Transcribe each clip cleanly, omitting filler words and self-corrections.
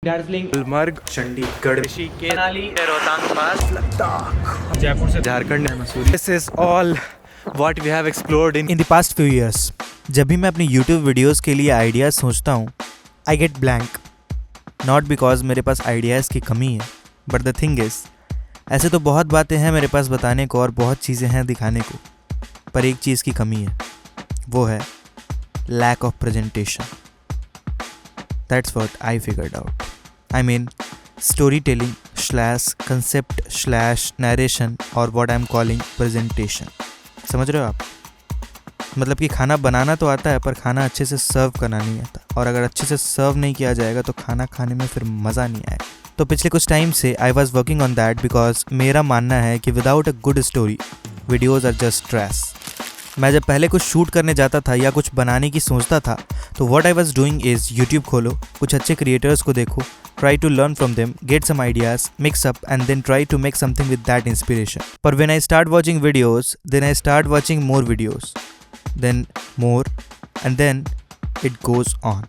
दार्जिलिंग, गुलमर्ग, चंडीगढ़, ऋषिकेश, मनाली, रोहतांग पास, लद्दाख, जयपुर से Jharkhand, Mussoorie. This is all what we have explored in the past few years. जब भी मैं अपनी YouTube वीडियोस के लिए आइडियाज़ सोचता हूँ, I get blank. Not because मेरे पास आइडियाज़ की कमी है, but the thing is, ऐसे तो बहुत बातें हैं मेरे पास बताने को और बहुत चीज़ें हैं दिखाने को, पर एक चीज़ की कमी है, वो है lack of presentation. That's what I figured out. I mean, storytelling / concept / narration और what I'm calling presentation. समझ रहे हो आप? मतलब कि खाना बनाना तो आता है पर खाना अच्छे से सर्व करना नहीं आता, और अगर अच्छे से सर्व नहीं किया जाएगा तो खाना खाने में फिर मज़ा नहीं आएगा। तो पिछले कुछ टाइम से I was working on that because मेरा मानना है कि without a good story videos are just trash. मैं जब पहले कुछ शूट करने जाता था या कुछ बनाने की सोचता था तो what I was doing is YouTube खोलो, कुछ अच्छे क्रिएटर्स को देखो, try to learn from them, get some ideas, mix up and then try to make something with that inspiration. But when I start watching videos, then I start watching more videos, then more and then it goes on.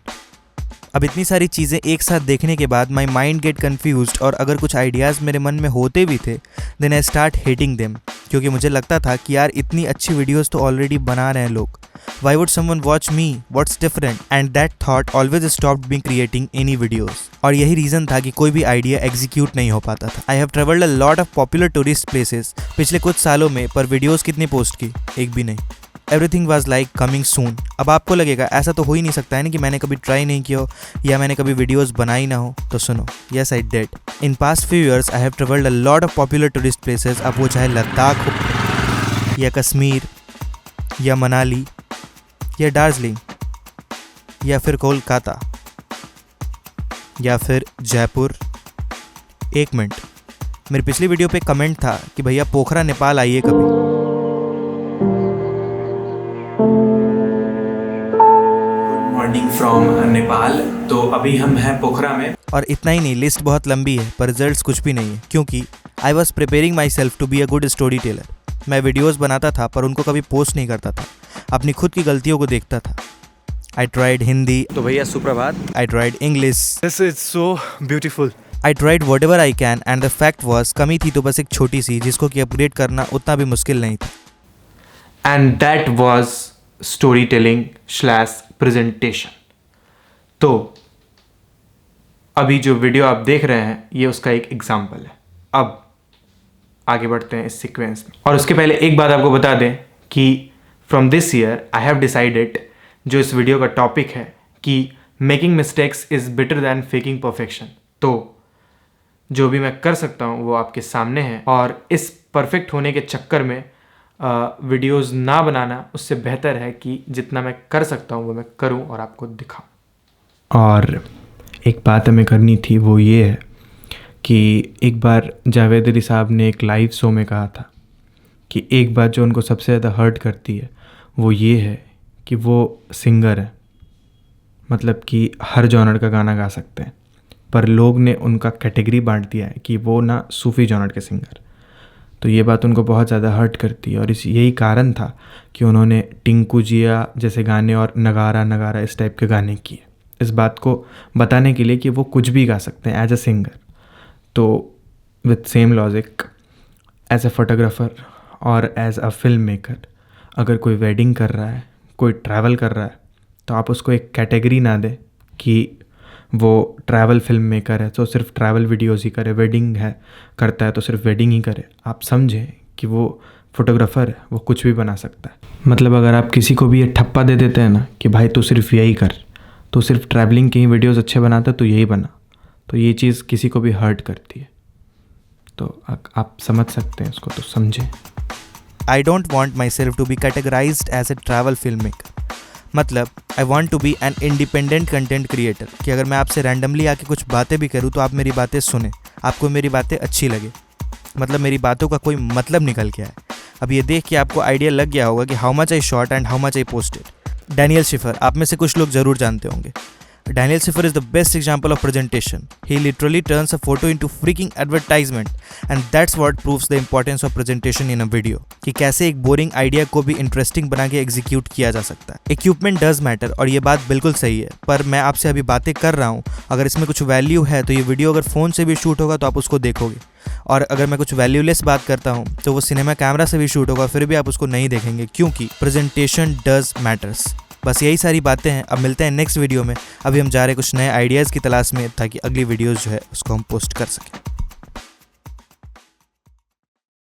अब इतनी सारी चीज़ें एक साथ देखने के बाद my mind get confused और अगर कुछ आइडियाज़ मेरे मन में होते भी थे then I start hating them, क्योंकि मुझे लगता था कि यार इतनी अच्छी वीडियोस तो ऑलरेडी बना रहे हैं लोग, why would someone watch me, what's different, and that thought always stopped me creating any videos. और यही रीज़न था कि कोई भी आइडिया एग्जीक्यूट नहीं हो पाता था। I have traveled a lot of popular tourist places पिछले कुछ सालों में, पर वीडियोस कितनी पोस्ट की? एक भी नहीं। Everything was like coming soon. अब आपको लगेगा ऐसा तो हो ही नहीं सकता है ना कि मैंने कभी ट्राई नहीं किया हो या मैंने कभी वीडियोस बनाई ना हो, तो सुनो, yes I did. In past few years I have traveled a lot of popular tourist places, अब वो चाहे लद्दाख हो या कश्मीर या मनाली या दार्जिलिंग या फिर कोलकाता या फिर जयपुर। एक मिनट, मेरी पिछली वीडियो पे कमेंट था कि भैया पोखरा नेपाल आइए कभी। Morning from Nepal. तो अभी हम हैं पोखरा में। और इतना ही नहीं, लिस्ट बहुत लंबी है पर रिजल्ट्स कुछ भी नहीं है, क्योंकि I was preparing myself to be a good storyteller. मैं वीडियोज़ बनाता था पर उनको कभी पोस्ट नहीं करता था, अपनी खुद की गलतियों को देखता था। आई ट्राइड हिंदी, तो भैया सुप्रभात। I tried English, this is so beautiful. I tried what ever I can and the fact was कमी थी तो बस एक छोटी सी, जिसको कि अपग्रेड करना उतना भी मुश्किल नहीं था। And that was story telling / presentation. तो अभी जो वीडियो आप देख रहे हैं ये उसका एक एग्जाम्पल है। अब आगे बढ़ते हैं इस सीक्वेंस में, और उसके पहले एक बात आपको बता दें कि from this year I have decided, जो इस वीडियो का टॉपिक है, कि making mistakes is better than faking perfection. तो जो भी मैं कर सकता हूँ वो आपके सामने है, और इस परफेक्ट होने के चक्कर में वीडियोज़ ना बनाना उससे बेहतर है कि जितना मैं कर सकता हूँ वो मैं करूँ और आपको दिखाऊँ। और एक बात हमें करनी थी, वो ये है कि एक बार जावेद अली साहब ने एक लाइव शो में कहा था कि एक बात जो उनको सबसे ज़्यादा हर्ट करती है वो ये है कि वो सिंगर है, मतलब कि हर जॉनर का गाना गा सकते हैं, पर लोग ने उनका कैटेगरी बांट दिया है कि वो ना सूफ़ी जॉनर के सिंगर। तो ये बात उनको बहुत ज़्यादा हर्ट करती है, और यही कारण था कि उन्होंने टिंकू जिया जैसे गाने और नगारा नगारा इस टाइप के गाने किए, इस बात को बताने के लिए कि वो कुछ भी गा सकते हैं एज अ सिंगर। तो with same logic, as a photographer और एज अ फिल्म मेकर, अगर कोई वेडिंग कर रहा है, कोई ट्रैवल कर रहा है, तो आप उसको एक कैटेगरी ना दें कि वो ट्रैवल फिल्म मेकर है तो सिर्फ ट्रैवल वीडियोज़ ही करे, वेडिंग है करता है तो सिर्फ वेडिंग ही करे। आप समझें कि वो फोटोग्राफर है, वो कुछ भी बना सकता है। मतलब अगर आप किसी को भी ये ठप्पा दे देते हैं ना कि भाई तू सिर्फ यही कर, तो सिर्फ ट्रैवलिंग के ही वीडियोस अच्छे बनाता तो यही बना, तो ये चीज़ किसी को भी हर्ट करती है। तो आप समझ सकते हैं उसको, तो समझें। I don't want myself to be categorized as a travel film maker. मतलब I want to be an independent content creator, कि अगर मैं आपसे रैंडमली आके कुछ बातें भी करूँ तो आप मेरी बातें सुने, आपको मेरी बातें अच्छी लगे, मतलब मेरी बातों का कोई मतलब निकल गया है। अब ये देख के आपको आइडिया लग गया होगा कि how much I shot and how much I posted. Daniel Schiffer आप में से कुछ लोग ज़रूर जानते होंगे। Daniel Schiffer is the best example of presentation. He literally turns a photo into freaking advertisement, and that's what proves the importance of presentation in a video. कि कैसे एक बोरिंग आइडिया को भी इंटरेस्टिंग बना के एग्जीक्यूट किया जा सकता है. इक्विपमेंट डज मैटर और ये बात बिल्कुल सही है, पर मैं आपसे अभी बातें कर रहा हूँ. अगर इसमें कुछ वैल्यू है तो ये वीडियो अगर फ़ोन से भी शूट होगा तो आप उसको देखोगे, और अगर मैं कुछ वैल्यूलेस बात करता हूँ तो वो सिनेमा कैमरा से भी शूट होगा फिर भी आप उसको नहीं देखेंगे, क्योंकि प्रेजेंटेशन डज मैटर्स. बस यही सारी बातें हैं. अब मिलते हैं नेक्स्ट वीडियो में. अभी हम जा रहे हैं कुछ नए आइडियाज़ की तलाश में, ताकि अगली वीडियोज़ जो है उसको हम पोस्ट कर सकें.